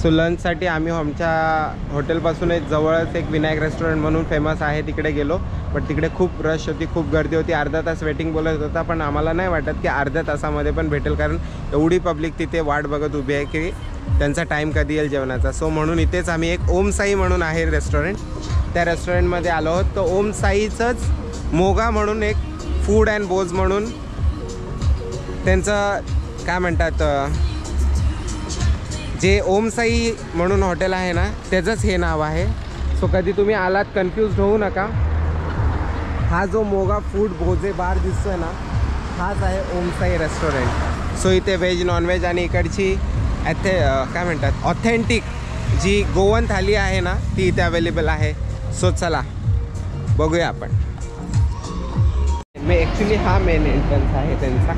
So लंचसाठी आम्ही आमच्या हॉटेलपासून एक जवळच एक विनायक रेस्टॉरंट म्हणून फेमस आहे तिकडे गेलो. बट तिकडे खूप रश होती, खूप गर्दी होती. अर्धा तास वेटिंग बोलत होता, पण आम्हाला नाही वाटत की अर्ध्या तासामध्ये पण भेटेल, कारण एवढी पब्लिक तिथे वाट बघत उभी आहे की त्यांचा टाईम कधी येईल जेवणाचा. सो म्हणून इथेच आम्ही एक ओम साई म्हणून आहे रेस्टॉरंट, त्या रेस्टॉरंटमध्ये आलो आहोत. तर ओम साईचंच मोगा म्हणून एक फूड अँड बोज म्हणून त्यांचं काय म्हणतात, जे ओम साई म्हणून हॉटेल आहे ना त्याचंच हे नाव आहे. सो कधी तुम्ही आलात कन्फ्यूज होऊ नका. हा जो मोगा फूड भोजे बार दिसतोय ना, हाच आहे ओम साई रेस्टॉरंट. सो इथे व्हेज नॉनव्हेज आणि इकडची काय म्हणतात ऑथेंटिक जी गोवन थाली आहे ना ती इथे अवेलेबल आहे. सो चला बघूया आपण. मी ॲक्च्युली हा मेन एंट्रन्स आहे त्यांचा.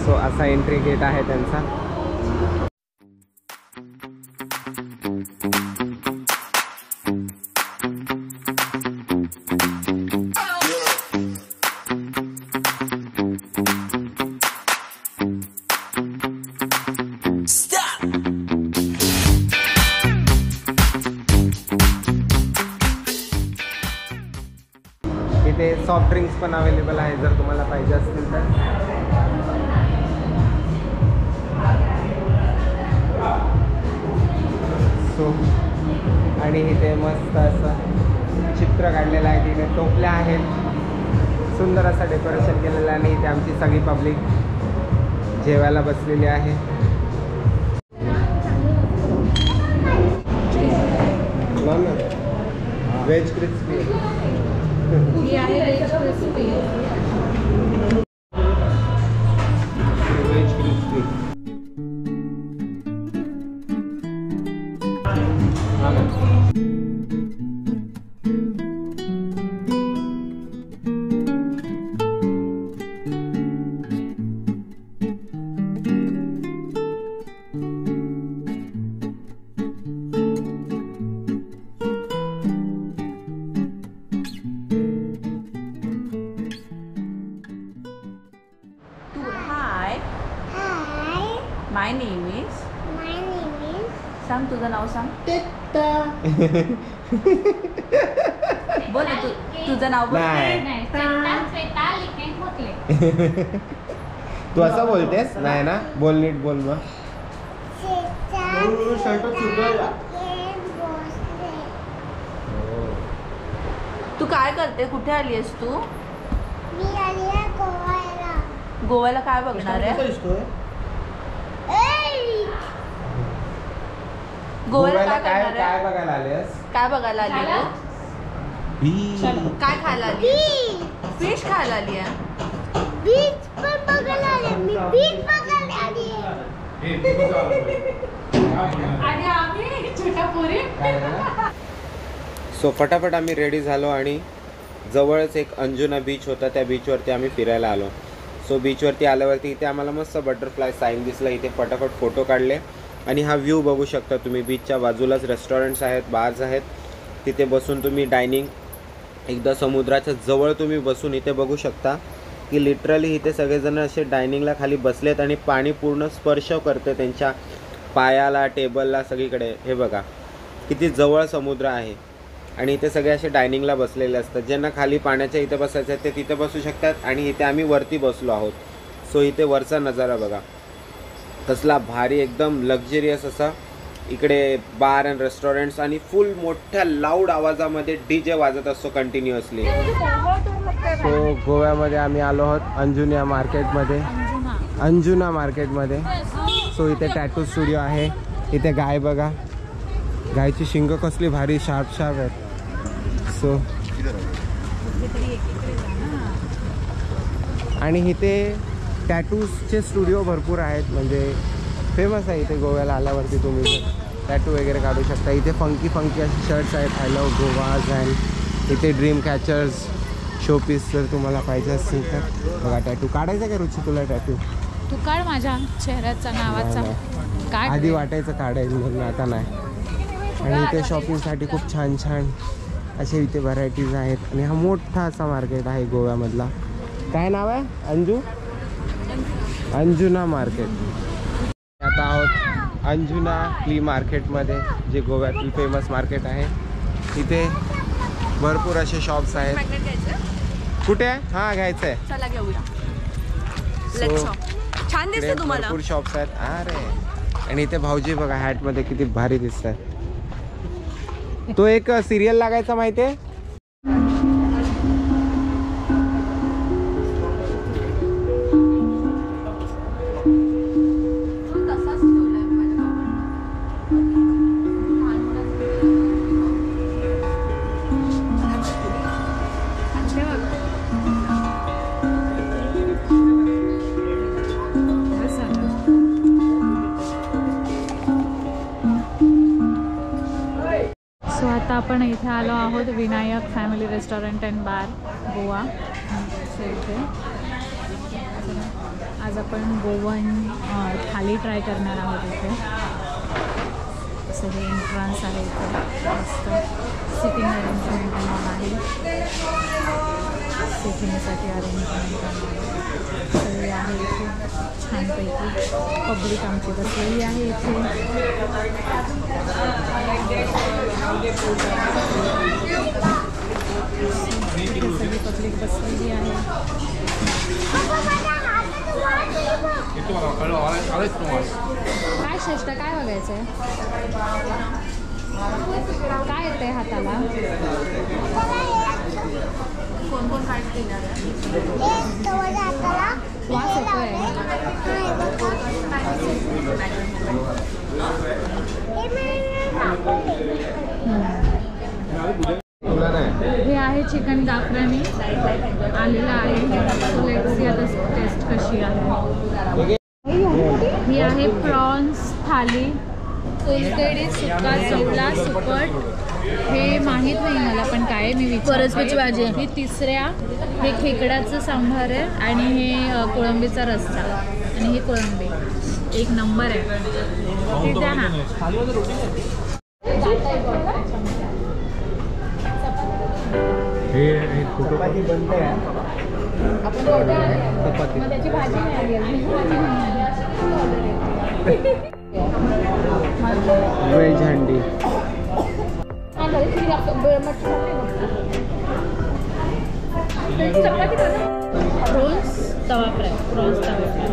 सो असा एंट्री गेट आहे त्यांचा. इथे सॉफ्ट ड्रिंक्स पण अवेलेबल आहे जर तुम्हाला पाहिजे असतील तर. सो आणि इथे मस्त असं चित्र काढलेलं आहे. तिथे टोपल्या आहेत, सुंदर असं डेकोरेशन केलेलं आहे. आणि इथे आमची सगळी पब्लिक जेवायला बसलेली आहे. Veg crispy My name is. सांग तुझं नाव सांग. बोल तुझं नाव बोल. तू असं बोलतेस नाही ना, बोल नीट बोल. मग तू काय करते, कुठे आली आहेस तू? मी आली आहे गोव्याला. गोव्याला काय बघणार आहे? गोव्याला काय बघायला आलेस? काय बघायला आली? काय खायला आली? फिश खायला आली आहे. बीच पण बघायला आले. मी बीच बघायला आली आणि आम्ही छोटा पोरी. सो फटाफट आम्ही रेडी झालो आणि जवळच एक अंजुना बीच होता, त्या बीचवरती आम्ही फिरायला आलो. सो बीचवरती आल्यावरती इथे आम्हाला मस्त बटरफ्लाय साईन दिसला. इथे फटाफट फोटो काढले आणि हा व्ह्यू बघू शकता तुम्ही. बीचच्या बाजूलाच रेस्टॉरंट्स आहेत, बार्स आहेत. तिथे बसून तुम्ही डायनिंग एकदा समुद्राच्या जवळ तुम्ही बसून इथे बघू शकता की लिटरली इथे सगळेजण असे डायनिंगला खाली बसलेत आणि पाणी पूर्ण स्पर्श करते त्यांच्या पायाला, टेबलला, सगळीकडे. हे बघा किती जवळ समुद्र आहे. आणि इथे सगळे असे डायनिंगला बसलेले असतात. ज्यांना खाली पाण्याच्या इथे बसायचं आहे ते तिथे बसू शकतात. आणि इथे आम्ही वरती बसलो आहोत. सो इथे वरचा नजारा बघा कसला भारी, एकदम लक्झरियस असा. इकडे बार अँड रेस्टॉरंट्स आणि फुल मोठ्या लाऊड आवाजामध्ये DJ वाजत असतो कंटिन्युअसली. सो गोव्यामध्ये आम्ही आलो आहोत अंजुना मार्केटमध्ये. सो इथे टॅटू स्टुडिओ आहे. इथे गाय बघा, गायची शिंग कसली भारी शार्प आहेत. सो आणि इथे टॅटूजचे स्टुडिओ भरपूर आहेत, म्हणजे फेमस आहे इथे. गोव्याला आल्यावरती तुम्ही टॅटू वगैरे काढू शकता. इथे फंकी असे शर्ट्स आहेत, आय लव्ह गोवाज. अँड इथे ड्रीम कॅचर्स शोपीस जर तुम्हाला पाहिजे असतील तर बघा. टॅटू काढायचा का रुची तुला? टॅटू तू काढ माझ्या चेहऱ्याचा, नावाचा. काय आधी वाटायचं काढायचं म्हणून, आता नाही. आणि इथे शॉपिंगसाठी खूप छान असे इथे व्हरायटीज आहेत. आणि हा मोठा असा मार्केट आहे गोव्यामधला. काय नाव आहे अंजू? अंजुना मार्केट. आता आहोत अंजुना फ्ली मार्केटमध्ये, जे गोव्यातील फेमस मार्केट आहे. इथे भरपूर असे शॉप्स आहेत. कुठे आहे? हां, घ्यायचं आहे. चला घेऊया. छान दिसतं तुम्हाला. भरपूर शॉप्स आहेत. अरे, आणि इथे भाऊजी बघा हॅटमध्ये किती भारी दिसतात. तो एक सिरियल लागायचा माहितीये. सो आता आपण इथे आलो आहोत Vinayak family restaurant and bar Goa. So इथे आज आपण गोवन थाली ट्राय करणार आहोत. इथे सगळे एंट्रन्स आहे. इथे मस्त सिटिंग अरेंजमेंट आहे. सिटिंगसाठी अरेंजमेंट सगळे आहे इथे छानपैकी. पब्लिक आमची बसलेली आहे इथे. सगळी पब्लिक बसलेली आहे. काय श्रेष्ठ, काय बघायचं आहे? काय येतंय हाताला? कोण कोण कार्ड देणार आहे? वास येतोय. हे आहे चिकन जाफरानी आलेलं आहे. सो लेट्स सी आता टेस्ट कशी आहे. ही आहे प्रॉन्स थाली. सोलकढी, सुका, चवला, सुकट. हे माहीत नाही मला, पण काय मी फरसबीची भाजी आहे. ही तिसऱ्या. हे खेकड्याचं सांभार आहे आणि हे कोळंबीचा रस्सा आणि ही कोळंबी एक नंबर आहे. ती द्या ना. चपाती बनते आहे. मग त्याची भाजी नाही व्हेज हंडी. रोल्स तवा फ्राय. प्रॉन्स तवा फ्राय.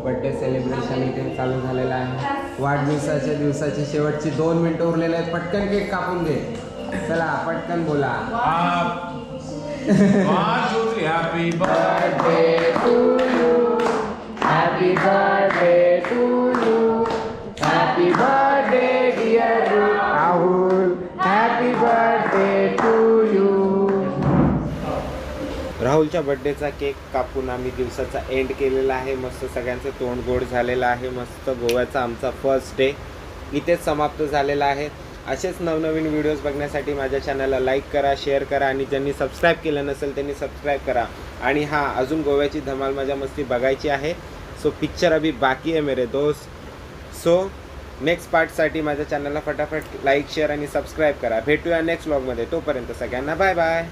बर्थडे सेलिब्रेशन इथे चालू झालेलं आहे. वाढदिवसाच्या दिवसाची शेवटची 2 मिनिटं उरलेले आहेत. पटकन केक कापून घे. चला पटकन बोला. Happy birthday to you, happy birthday to you, happy birthday dear Rahul, happy birthday to you. राहुलच्या बर्थडेचा केक कापून आम्ही दिवसाचा एंड केलेला आहे. मस्त सगळ्यांचं तोंड गोड झालेलं आहे. मस्त गोव्याचा आमचा फर्स्ट डे इथेच समाप्त झालेला आहे. असेच नवनवीन व्हिडिओज बघण्यासाठी माझ्या चॅनलला लाईक करा, शेअर करा आणि ज्यांनी सबस्क्राईब केलं नसेल त्यांनी सबस्क्राईब करा. आणि हां, अजून गोव्याची धमाल मजा मस्ती बघायची आहे. सो पिक्चर अभी बाकी आहे मेरे दोस्त. सो नेक्स्ट पार्टसाठी माझ्या चॅनलला फटाफट लाईक, शेअर आणि सबस्क्राईब करा. भेटूया नेक्स्ट व्लॉगमध्ये. तोपर्यंत सगळ्यांना बाय बाय.